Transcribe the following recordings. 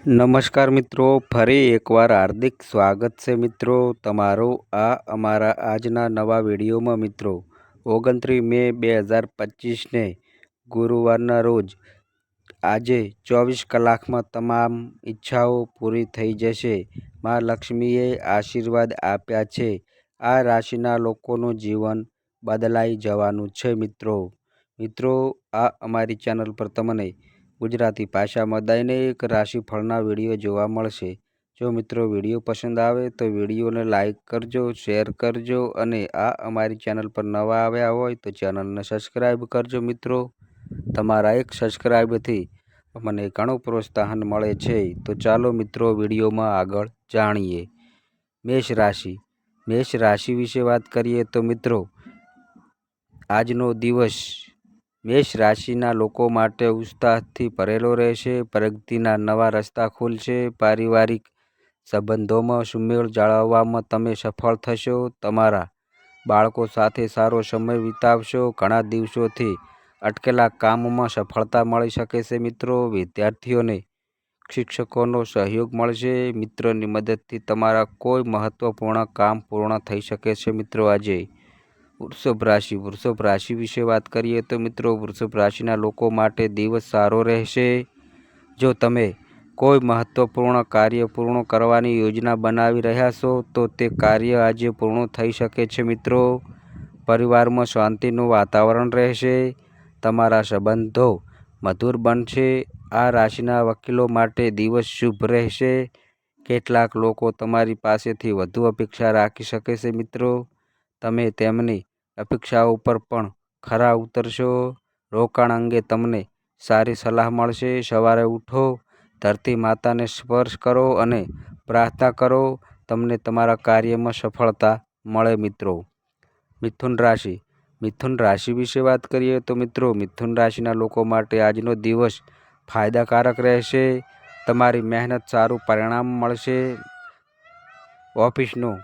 નમસ્કાર મિત્રો, ફરી એકવાર હાર્દિક સ્વાગત છે મિત્રો તમારું આ અમારા આજના નવા વિડીયોમાં મિત્રો 29 મે 2025ને ગુરુવારના રોજ આજે 24 કલાકમાં તમામ ઈચ્છાઓ પૂરી થઈ જશે. મા લક્ષ્મીએ આશીર્વાદ આપ્યા છે. આ રાશિના લોકોનું જીવન બદલાઈ જવાનું છે મિત્રો આ અમારી ચેનલ પર તમને ગુજરાતી ભાષામાં દૈનિક રાશિફળના વિડીયો જોવા મળશે. જો મિત્રો વિડીયો પસંદ આવે તો વિડીયોને લાઇક કરજો, શેર કરજો અને આ અમારી ચેનલ પર નવા આવ્યા હોય તો ચેનલને સબસ્ક્રાઈબ કરજો. મિત્રો તમારા એક સબસ્ક્રાઈબથી મને ઘણું પ્રોત્સાહન મળે છે. તો ચાલો મિત્રો વિડીયોમાં આગળ જાણીએ. મેષ રાશિ વિશે વાત કરીએ તો મિત્રો આજનો દિવસ મેષ રાશિના લોકો માટે ઉત્સાહથી ભરેલો રહેશે. પ્રગતિના નવા રસ્તા ખુલશે. પારિવારિક સંબંધોમાં સુમેળ જાળવવામાં તમે સફળ થશો. તમારા બાળકો સાથે સારો સમય વિતાવશો. ઘણા દિવસોથી અટકેલા કામમાં સફળતા મળી શકે છે મિત્રો. વિદ્યાર્થીઓને શિક્ષકોનો સહયોગ મળશે. મિત્રોની મદદથી તમારા કોઈ મહત્વપૂર્ણ કામ પૂર્ણ થઈ શકે છે મિત્રો. આજે વૃષભ રાશિ વિશે વાત કરીએ તો મિત્રો વૃષભ રાશિના લોકો માટે દિવસ સારો રહેશે. જો તમે કોઈ મહત્વપૂર્ણ કાર્ય પૂર્ણ કરવાની યોજના બનાવી રહ્યા છો તો તે કાર્ય આજે પૂર્ણ થઈ શકે છે મિત્રો. પરિવારમાં શાંતિનું વાતાવરણ રહેશે. તમારા સંબંધો મધુર બનશે. આ રાશિના વકીલો માટે દિવસ શુભ રહેશે. કેટલાક લોકો તમારી પાસેથી વધુ અપેક્ષા રાખી શકે છે મિત્રો. તમે તેમની અપેક્ષાઓ પર પણ ખરા ઉતરશો. રોકાણ અંગે તમને સારી સલાહ મળશે. સવારે ઉઠો, ધરતી માતાને સ્પર્શ કરો અને પ્રાર્થના કરો. તમને તમારા કાર્યમાં સફળતા મળે મિત્રો. મિથુન રાશિ વિશે વાત કરીએ તો મિત્રો મિથુન રાશિના લોકો માટે આજનો દિવસ ફાયદાકારક રહેશે. તમારી મહેનત સારું પરિણામ મળશે. ઓફિસનું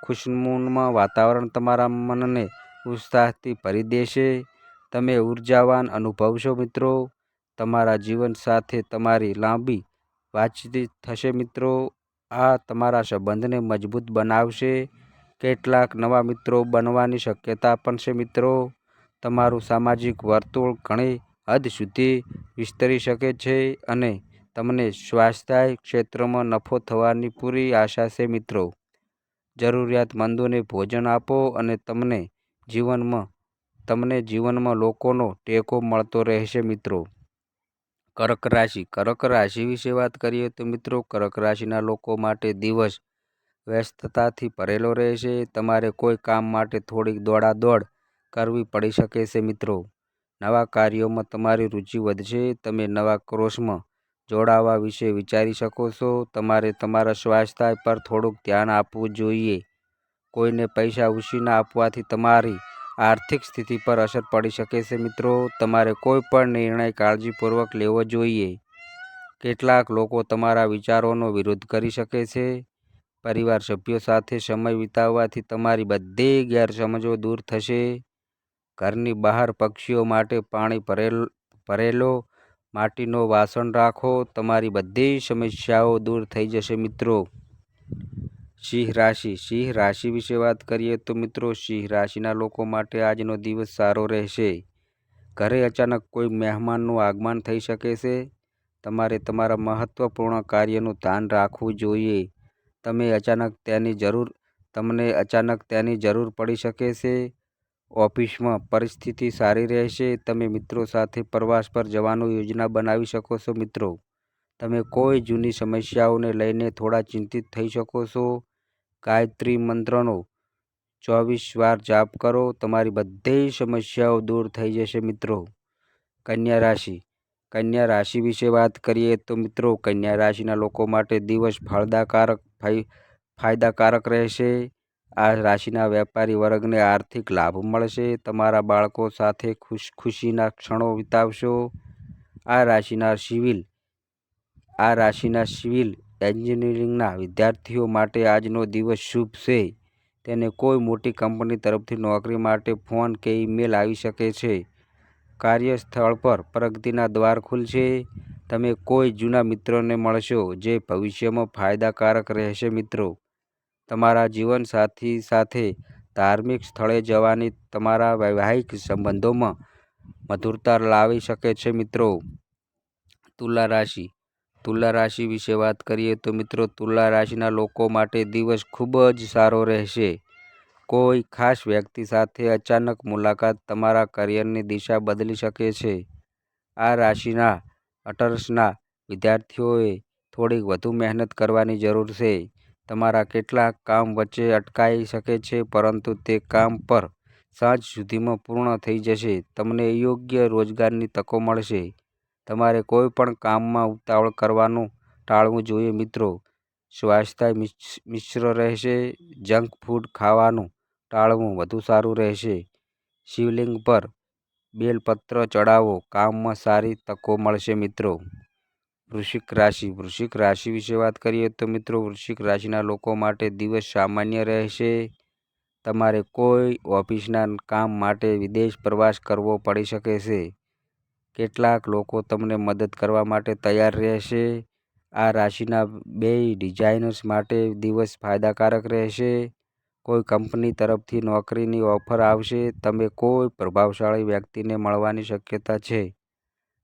ખુશનુમા વાતાવરણ તમારા મનને ઉત્સાહથી ભરી દેશે. તમે ઉર્જાવાન અનુભવશો મિત્રો. તમારા જીવન સાથે તમારી લાંબી વાતચીત થશે મિત્રો. આ તમારા સંબંધને મજબૂત બનાવશે. કેટલાક નવા મિત્રો બનવાની શક્યતા પણ છે મિત્રો. તમારું સામાજિક વર્તુળ ઘણી હદ સુધી વિસ્તરી શકે છે અને તમને સ્વાસ્થ્ય ક્ષેત્રમાં નફો થવાની પૂરી આશા છે મિત્રો. જરૂરિયાતમંદોને ભોજન આપો અને તમને જીવનમાં લોકોનો ટેકો મળતો રહેશે મિત્રો. કર્ક રાશિ વિશે વાત કરીએ તો મિત્રો કર્ક રાશિના લોકો માટે દિવસ વ્યસ્તતાથી ભરેલો રહેશે. તમારે કોઈ કામ માટે થોડીક દોડાદોડ કરવી પડી શકે છે મિત્રો. નવા કાર્યોમાં તમારી રુચિ વધશે. તમે નવા કોર્સમાં જોડાવા વિશે વિચારી શકો છો. તમારે તમારા સ્વાસ્થ્ય પર થોડુંક ધ્યાન આપવું જોઈએ. કોઈને પૈસા ઉછીના આપવાથી તમારી આર્થિક સ્થિતિ પર અસર પડી શકે છે મિત્રો. તમારે કોઈ પણ નિર્ણય કાળજીપૂર્વક લેવો જોઈએ. કેટલાક લોકો તમારા વિચારોનો વિરોધ કરી શકે છે. પરિવાર સભ્યો સાથે સમય વિતાવવાથી તમારી બધી ગેરસમજો દૂર થશે. ઘરની બહાર પક્ષીઓ માટે પાણી ભરેલો માટીનો વાસણ રાખો. તમારી બધી સમસ્યાઓ દૂર થઈ જશે મિત્રો. સિંહ રાશિ વિશે વાત કરીએ તો મિત્રો સિંહ રાશિના લોકો માટે આજનો દિવસ સારો રહેશે. ઘરે અચાનક કોઈ મહેમાનનું આગમન થઈ શકે છે. તમારે તમારા મહત્વપૂર્ણ કાર્યનું ધ્યાન રાખવું જોઈએ. તમને અચાનક તેની જરૂર પડી શકે છે. ઓફિસમાં પરિસ્થિતિ સારી રહેશે. તમે મિત્રો સાથે પ્રવાસ પર જવાની યોજના બનાવી શકો છો મિત્રો. તમે કોઈ જૂની સમસ્યાઓને લઈને થોડા ચિંતિત થઈ શકો છો. ગાયત્રી મંત્રનો 24 વાર જાપ કરો. તમારી બધી સમસ્યાઓ દૂર થઈ જશે મિત્રો. કન્યા રાશિ વિશે વાત કરીએ તો મિત્રો કન્યા રાશિના લોકો માટે દિવસ ફાયદાકારક રહેશે. આ રાશિના વેપારી વર્ગને આર્થિક લાભ મળશે. તમારા બાળકો સાથે ખુશીના ક્ષણો વિતાવશો. આ રાશિના સિવિલ એન્જિનિયરિંગના વિદ્યાર્થીઓ માટે આજનો દિવસ શુભ છે. તેને કોઈ મોટી કંપની તરફથી નોકરી માટે ફોન કે ઈમેલ આવી શકે છે. કાર્યસ્થળ પર પ્રગતિના દ્વાર ખુલશે. તમે કોઈ જૂના મિત્રોને મળશો જે ભવિષ્યમાં ફાયદાકારક રહેશે મિત્રો. તમારા જીવનસાથી સાથે ધાર્મિક સ્થળે જવાની તમારા વૈવાહિક સંબંધોમાં મધુરતા લાવી શકે છે મિત્રો. તુલા રાશિ. તુલા રાશિ વિશે વાત કરીએ તો મિત્રો તુલા રાશિના લોકો માટે દિવસ ખૂબ જ સારો રહેશે. કોઈ ખાસ વ્યક્તિ સાથે અચાનક મુલાકાત તમારા કરિયરની દિશા બદલી શકે છે. આ રાશિના અટર્સના વિદ્યાર્થીઓએ થોડીક વધુ મહેનત કરવાની જરૂર છે. તમારા કેટલાક કામ વચ્ચે અટકાઈ શકે છે પરંતુ તે કામ પર સાંજ સુધીમાં પૂર્ણ થઈ જશે. તમને યોગ્ય રોજગારની તકો મળશે. તમારે કોઈ પણ કામમાં ઉતાવળ કરવાનું ટાળવું જોઈએ મિત્રો. સ્વાસ્થ્ય મિશ્ર રહેશે. જંક ફૂડ ખાવાનું ટાળવું વધુ સારું રહેશે. શિવલિંગ પર બેલપત્ર ચડાવો. કામમાં સારી તકો મળશે મિત્રો. વૃશ્ચિક રાશિ. વૃશ્ચિક રાશિ વિશે વાત કરીએ તો મિત્રો વૃશ્ચિક રાશિના લોકો માટે દિવસ સામાન્ય રહેશે. તમારે કોઈ ઓફિસના કામ માટે વિદેશ પ્રવાસ કરવો પડી શકે છે. કેટલાક લોકો તમને મદદ કરવા માટે તૈયાર રહેશે. આ રાશિના બે ડિઝાઇનર્સ માટે દિવસ ફાયદાકારક રહેશે. કોઈ કંપની તરફથી નોકરીની ઓફર આવશે. તમે કોઈ પ્રભાવશાળી વ્યક્તિને મળવાની શક્યતા છે.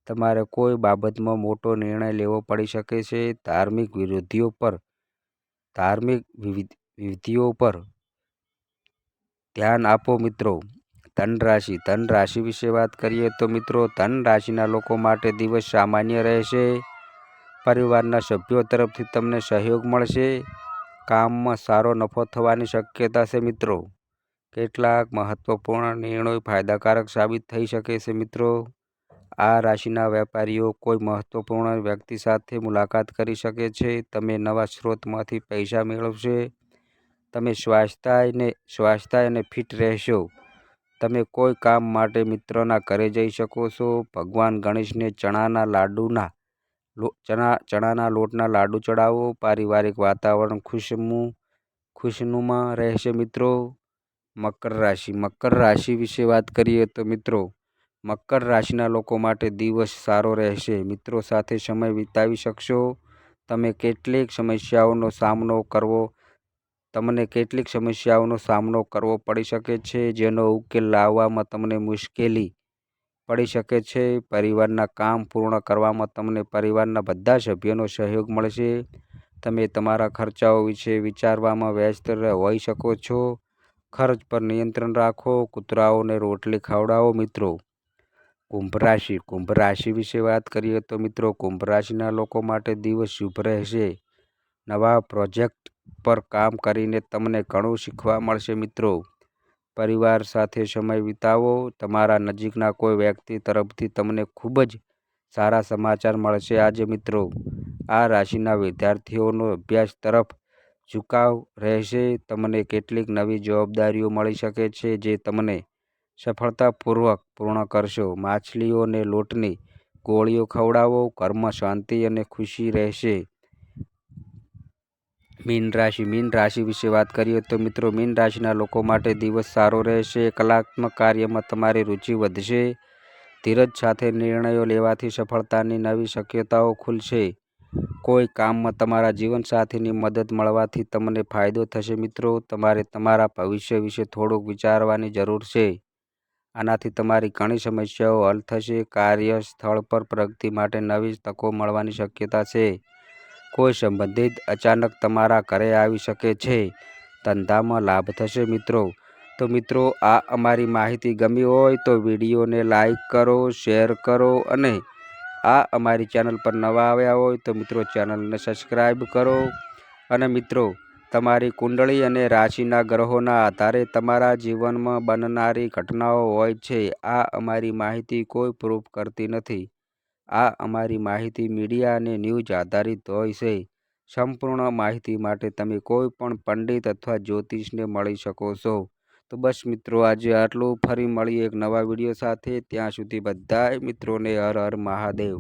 તમારે કોઈ બાબતમાં મોટો નિર્ણય લેવો પડી શકે છે. ધાર્મિક વિધિઓ પર ધ્યાન આપો મિત્રો. ધન રાશિ. ધન રાશિ વિશે વાત કરીએ તો મિત્રો ધન રાશિના લોકો માટે દિવસ સામાન્ય રહેશે. પરિવારના સભ્યો તરફથી તમને સહયોગ મળશે. કામમાં સારો નફો થવાની શક્યતા છે મિત્રો. કેટલાક મહત્વપૂર્ણ નિર્ણયો ફાયદાકારક સાબિત થઈ શકે છે મિત્રો. આ રાશિના વેપારીઓ કોઈ મહત્વપૂર્ણ વ્યક્તિ સાથે મુલાકાત કરી શકે છે. તમે નવા સ્ત્રોતમાંથી પૈસા મેળવશે. તમે સ્વાસ્થ્ય અને ફિટ રહેશો. તમે કોઈ કામ માટે મિત્રના ઘરે જઈ શકો છો. ભગવાન ગણેશને ચણાના લોટના લાડુ ચડાવો. પારિવારિક વાતાવરણ ખુશનુમા રહેશે મિત્રો. મકર રાશિ. મકર રાશિ વિશે વાત કરીએ તો મિત્રો મકર રાશિના લોકો માટે દિવસ સારો રહેશે. મિત્રો સાથે સમય વિતાવી શકશો. તમને કેટલીક સમસ્યાઓનો સામનો કરવો પડી શકે છે જેનો ઉકેલ લાવવામાં તમને મુશ્કેલી પડી શકે છે. પરિવારના કામ પૂર્ણ કરવામાં તમને પરિવારના બધા સભ્યોનો સહયોગ મળશે. તમે તમારા ખર્ચાઓ વિશે વિચારવામાં વ્યસ્ત હોઈ શકો છો. ખર્ચ પર નિયંત્રણ રાખો. કૂતરાઓને રોટલી ખવડાવો મિત્રો. કુંભ રાશિ. કુંભ રાશિ વિશે વાત કરીએ તો મિત્રો કુંભ રાશિના લોકો માટે દિવસ શુભ રહેશે. નવા પ્રોજેક્ટ પર કામ કરીને તમને ઘણું શીખવા મળશે મિત્રો. પરિવાર સાથે સમય વિતાવો. તમારા નજીકના કોઈ વ્યક્તિ તરફથી તમને ખૂબ જ સારા સમાચાર મળશે આજે મિત્રો. આ રાશિના વિદ્યાર્થીઓનો અભ્યાસ તરફ ઝુકાવ રહેશે. તમને કેટલીક નવી જવાબદારીઓ મળી શકે છે જે તમને સફળતાપૂર્વક પૂર્ણ કરશો. માછલીઓને લોટની ગોળીઓ ખવડાવો. ઘરમાં શાંતિ અને ખુશી રહેશે. મીન રાશિ. મીન રાશિ વિશે વાત કરીએ તો મિત્રો મીન રાશિના લોકો માટે દિવસ સારો રહેશે. કલાત્મક કાર્યમાં તમારી રુચિ વધશે. ધીરજ સાથે નિર્ણયો લેવાથી સફળતાની નવી શક્યતાઓ ખુલશે. કોઈ કામમાં તમારા જીવનસાથીની મદદ મળવાથી તમને ફાયદો થશે મિત્રો. તમારે તમારા ભવિષ્ય વિશે થોડુંક વિચારવાની જરૂર છે. આનાથી તમારી ઘણી સમસ્યાઓ હલ થશે. કાર્યસ્થળ પર પ્રગતિ માટે નવી તકો મળવાની શક્યતા છે. કોઈ સંબંધિત અચાનક તમારા ઘરે આવી શકે છે. ધંધામાં લાભ થશે મિત્રો. તો મિત્રો આ અમારી માહિતી ગમી હોય તો વિડીયોને લાઈક કરો, શેર કરો અને આ અમારી ચેનલ પર નવા આવ્યા હોય તો મિત્રો ચેનલને સબસ્ક્રાઈબ કરો. અને મિત્રો તમારી કુંડળી અને રાશિના ગ્રહોના આધારે તમારા જીવનમાં બનનારી ઘટનાઓ હોય છે. આ અમારી માહિતી કોઈ પ્રૂફ કરતી નથી. આ અમારી માહિતી મીડિયા અને ન્યૂઝ આધારિત હોય છે. સંપૂર્ણ માહિતી માટે તમે કોઈ પણ પંડિત અથવા જ્યોતિષને મળી શકો છો. તો બસ મિત્રો આજે આટલું. ફરી મળીએ એક નવા વિડીયો સાથે. ત્યાં સુધી બધાય મિત્રોને હર હર મહાદેવ.